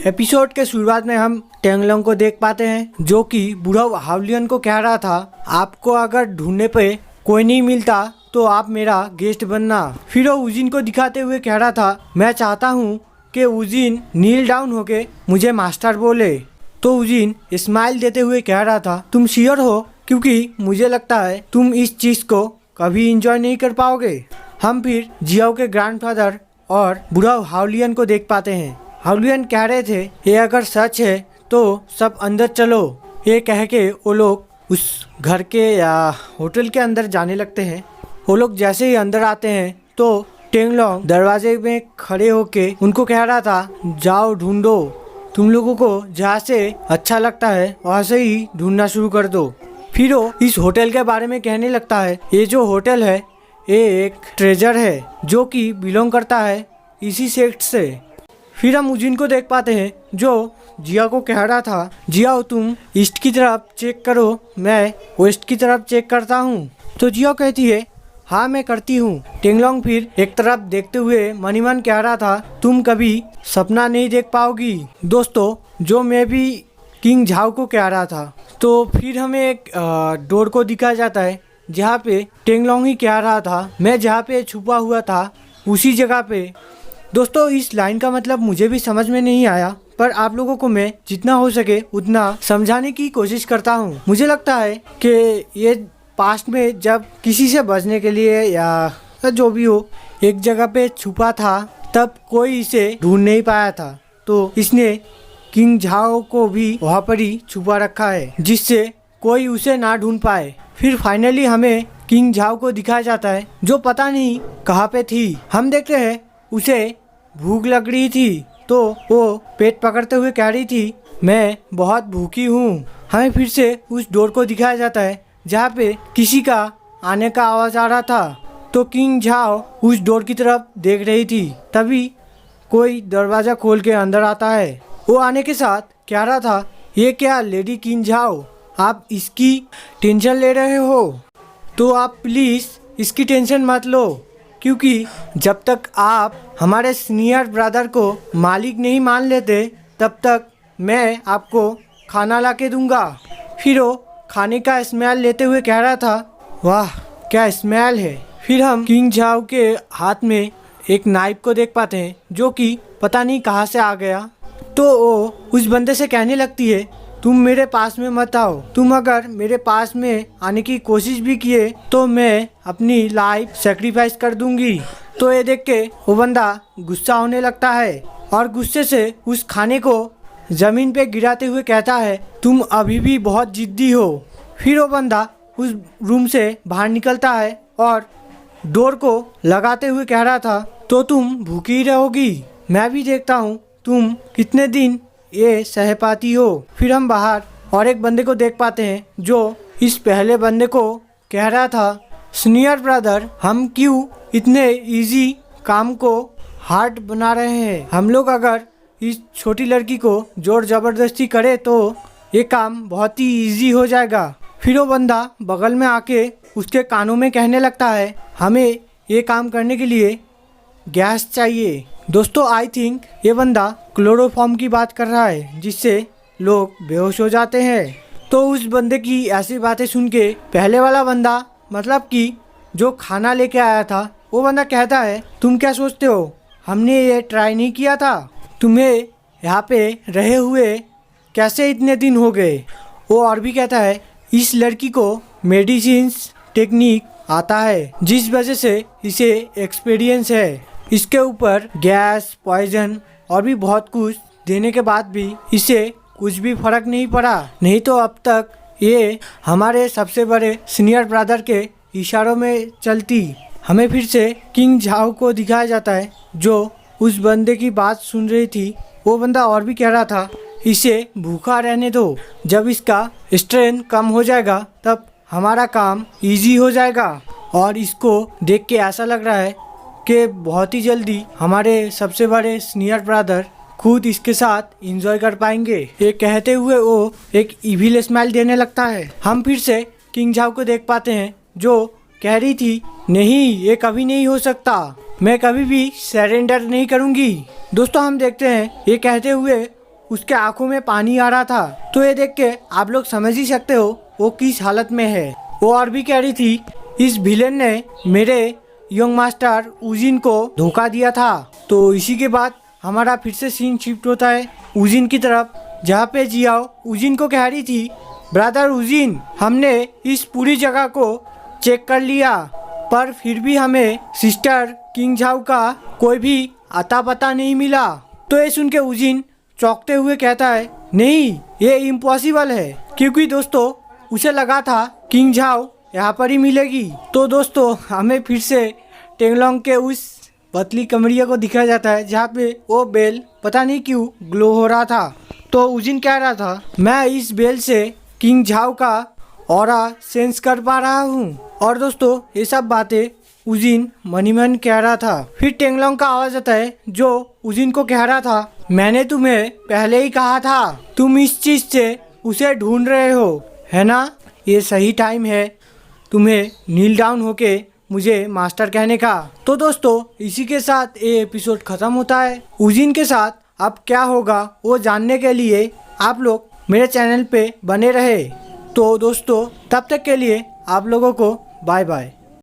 Episode के शुरुआत में हम टेंगलोंग को देख पाते हैं जो कि बूढ़ा हावलियन को कह रहा था, आपको अगर ढूंढने पे कोई नहीं मिलता तो आप मेरा गेस्ट बनना। फिर वो उजिन को दिखाते हुए कह रहा था, मैं चाहता हूँ कि उजिन नील डाउन होके मुझे मास्टर बोले। तो उजिन स्माइल देते हुए कह रहा था, तुम श्योर हो? क्योंकि मुझे लगता है तुम इस चीज़ को कभी इंजॉय नहीं कर पाओगे। हम फिर जियाओ के ग्रैंडफादर और बूढ़ा हावलियन को देख पाते हैं। हावलियन कह रहे थे, ये अगर सच है तो सब अंदर चलो। ये कह के वो लोग उस घर के या होटल के अंदर जाने लगते हैं। वो लोग जैसे ही अंदर आते हैं तो टेंगलोंग दरवाजे में खड़े होके उनको कह रहा था, जाओ ढूंढो, तुम लोगों को जहाँ से अच्छा लगता है वहाँ से ही ढूंढना शुरू कर दो। फिर वो इस होटल के बारे में कहने लगता है, ये जो होटल है ये एक ट्रेजर है जो कि बिलोंग करता है इसी सेक्ट से। फिर हम उजिन को देख पाते हैं जो जिया को कह रहा था, जिया तुम ईस्ट की तरफ चेक करो, मैं वेस्ट की तरफ चेक करता हूँ। तो जिया कहती है, हाँ मैं करती हूँ। टेंगलोंग फिर एक तरफ देखते हुए मनी मन कह रहा था, तुम कभी सपना नहीं देख पाओगी। दोस्तों, जो मैं भी किंग झाओ को कह रहा था। तो फिर हमें एक डोर को दिखाया जाता है जहाँ पे टेंगलोंग ही कह रहा था, मैं जहाँ पे छुपा हुआ था उसी जगह पे। दोस्तों, इस लाइन का मतलब मुझे भी समझ में नहीं आया, पर आप लोगों को मैं जितना हो सके उतना समझाने की कोशिश करता हूँ। मुझे लगता है कि ये पास्ट में जब किसी से बचने के लिए या जो भी हो एक जगह पे छुपा था, तब कोई इसे ढूंढ नहीं पाया था, तो इसने किंग झाओ को भी वहाँ पर ही छुपा रखा है जिससे कोई उसे ना ढूंढ पाए। फिर फाइनली हमें किंग झाओ को दिखाया जाता है जो पता नहीं कहाँ पे थी। हम देखते हैं उसे भूख लग रही थी तो वो पेट पकड़ते हुए कह रही थी, मैं बहुत भूखी हूँ। हमें फिर से उस डोर को दिखाया जाता है जहाँ पे किसी का आने का आवाज़ आ रहा था। तो किंग झाओ उस डोर की तरफ देख रही थी, तभी कोई दरवाज़ा खोल के अंदर आता है। वो आने के साथ कह रहा था, ये क्या लेडी किंग झाओ, आप इसकी टेंशन ले रहे हो? तो आप प्लीज़ इसकी टेंशन मत लो, क्योंकि जब तक आप हमारे सीनियर ब्रदर को मालिक नहीं मान लेते तब तक मैं आपको खाना ला के दूँगा। फिर वो खाने का स्मेल लेते हुए कह रहा था, वाह क्या स्मेल है। फिर हम किंग झाओ के हाथ में एक नाइफ को देख पाते हैं जो कि पता नहीं कहाँ से आ गया। तो वो उस बंदे से कहने लगती है, तुम मेरे पास में मत आओ, तुम अगर मेरे पास में आने की कोशिश भी किए तो मैं अपनी लाइफ सेक्रीफाइस कर दूंगी। तो ये देख के वो बंदा गुस्सा होने लगता है और गुस्से से उस खाने को ज़मीन पे गिराते हुए कहता है, तुम अभी भी बहुत जिद्दी हो। फिर वो बंदा उस रूम से बाहर निकलता है और डोर को लगाते हुए कह रहा था, तो तुम भूखी रहोगी, मैं भी देखता हूँ तुम कितने दिन ये सह पाती हो। फिर हम बाहर और एक बंदे को देख पाते हैं जो इस पहले बंदे को कह रहा था, सीनियर ब्रदर हम क्यों इतने इजी काम को हार्ड बना रहे हैं, हम लोग अगर इस छोटी लड़की को जोर ज़बरदस्ती करें तो ये काम बहुत ही इजी हो जाएगा। फिर वो बंदा बगल में आके उसके कानों में कहने लगता है, हमें ये काम करने के लिए गैस चाहिए। दोस्तों, आई थिंक ये बंदा क्लोरोफॉर्म की बात कर रहा है जिससे लोग बेहोश हो जाते हैं। तो उस बंदे की ऐसी बातें सुन के पहले वाला बंदा, मतलब कि जो खाना लेके आया था, वो बंदा कहता है, तुम क्या सोचते हो हमने ये ट्राई नहीं किया था? तुम्हें यहाँ पे रहे हुए कैसे इतने दिन हो गए? वो और भी कहता है, इस लड़की को मेडिसिन्स टेक्निक आता है जिस वजह से इसे एक्सपीरियंस है। इसके ऊपर गैस, पॉइजन और भी बहुत कुछ देने के बाद भी इसे कुछ भी फर्क नहीं पड़ा, नहीं तो अब तक ये हमारे सबसे बड़े सीनियर ब्रदर के इशारों में चलती। हमें फिर से किंग झाओ को दिखाया जाता है जो उस बंदे की बात सुन रही थी। वो बंदा और भी कह रहा था, इसे भूखा रहने दो, जब इसका स्ट्रेन कम हो जाएगा तब हमारा काम इजी हो जाएगा। और इसको देख के ऐसा लग रहा है कि बहुत ही जल्दी हमारे सबसे बड़े सीनियर ब्रदर खुद इसके साथ एंजॉय कर पाएंगे। ये कहते हुए वो एक इविल स्माइल देने लगता है। हम फिर से किंग झाओ को देख पाते हैं जो कह रही थी, नहीं ये कभी नहीं हो सकता, मैं कभी भी सरेंडर नहीं करूंगी। दोस्तों, हम देखते हैं ये कहते हुए उसके आंखों में पानी आ रहा था। तो ये देख के आप लोग समझ ही सकते हो वो किस हालत में है। वो और भी कह रही थी इस विलेन ने मेरे यंग मास्टर उजिन को धोखा दिया था। तो इसी के बाद हमारा फिर से सीन शिफ्ट होता है उजिन की तरफ, जहाँ पे जियाओ उजिन को कह रही थी ब्रदर उजिन, हमने इस पूरी जगह को चेक कर लिया पर फिर भी हमें सिस्टर किंग झाओ का कोई भी अता पता नहीं मिला। तो ये सुन के उजिन चौंकते हुए कहता है नहीं, ये इम्पॉसिबल है, क्योंकि दोस्तों उसे लगा था किंग झाओ यहाँ पर ही मिलेगी। तो दोस्तों हमें फिर से टेंगलोंग के उस पतली कमरिया को दिखाया जाता है जहाँ पे वो बेल पता नहीं क्यों ग्लो हो रहा था। तो उजिन कह रहा था मैं इस बेल से किंग झाओ का ऑरा सेंस कर पा रहा हूँ। और दोस्तों ये सब बातें उजिन मनी मन कह रहा था। फिर टेंगलोंग का आवाज आता है जो उजिन को कह रहा था मैंने तुम्हें पहले ही कहा था तुम इस चीज से उसे ढूंढ रहे हो, है ना? ये सही टाइम है तुम्हें नील डाउन होके मुझे मास्टर कहने का। तो दोस्तों इसी के साथ ये एपिसोड खत्म होता है। उजिन के साथ अब क्या होगा वो जानने के लिए आप लोग मेरे चैनल पे बने रहे। तो दोस्तों तब तक के लिए आप लोगों को बाय बाय।